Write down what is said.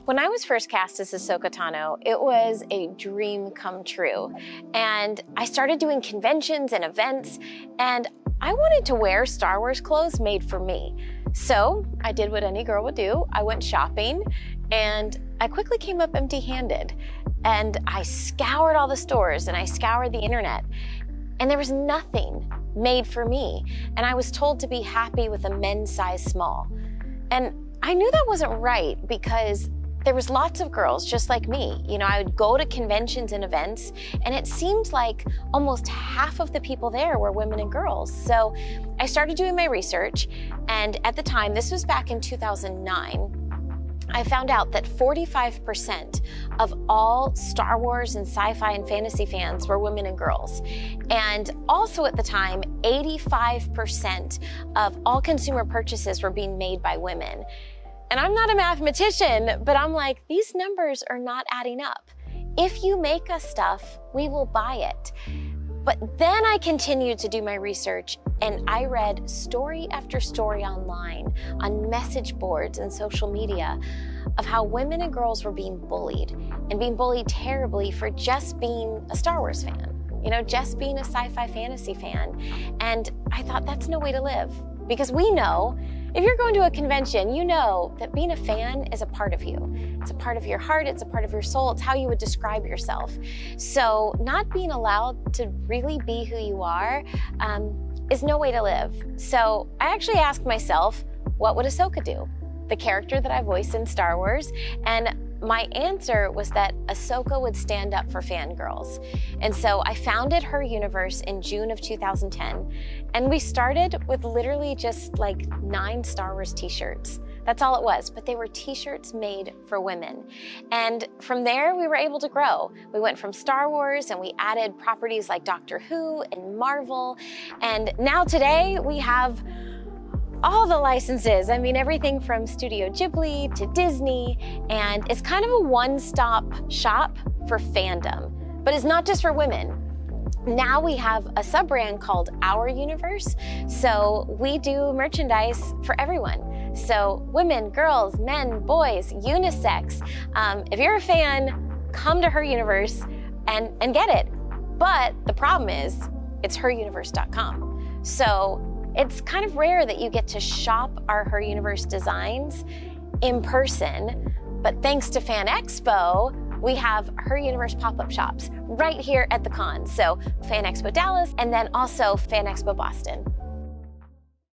When I was first cast as Ahsoka Tano, it was a dream come true. And I started doing conventions and events, and I wanted to wear Star Wars clothes made for me. So I did what any girl would do. I went shopping, and I quickly came up empty-handed. And I scoured all the stores, and I scoured the internet, and there was nothing made for me. And I was told to be happy with a men's size small. And I knew that wasn't right, because there was lots of girls just like me. You know, I would go to conventions and events, and it seemed like almost half of the people there were women and girls. So I started doing my research, and at the time, this was back in 2009, I found out that 45% of all Star Wars and sci-fi and fantasy fans were women and girls. And also at the time, 85% of all consumer purchases were being made by women. And I'm not a mathematician, but I'm like, these numbers are not adding up. If you make us stuff, we will buy it. But then I continued to do my research, and I read story after story online, on message boards and social media, of how women and girls were being bullied, and being bullied terribly for just being a Star Wars fan, you know, just being a sci-fi fantasy fan. And I thought, that's no way to live. Because we know, if you're going to a convention, you know that being a fan is a part of you. It's a part of your heart, it's a part of your soul, it's how you would describe yourself. So not being allowed to really be who you are is no way to live. So I actually asked myself, what would Ahsoka do? The character that I voiced in Star Wars. And my answer was that Ahsoka would stand up for fangirls. And so I founded HerUniverse in June of 2010. And we started with literally just like 9 Star Wars t-shirts. That's all it was, but they were t-shirts made for women. And from there, we were able to grow. We went from Star Wars, and we added properties like Doctor Who and Marvel. And now today, we have all the licenses. I mean, everything from Studio Ghibli to Disney, and it's kind of a one-stop shop for fandom, but it's not just for women. Now we have a sub-brand called HerUniverse, so we do merchandise for everyone. So women, girls, men, boys, unisex. If you're a fan, come to HerUniverse and get it. But the problem is, it's heruniverse.com. So it's kind of rare that you get to shop our HerUniverse designs in person, but thanks to FanExpo, we have HerUniverse pop-up shops right here at the con. So FanExpo Dallas, and then also FanExpo Boston.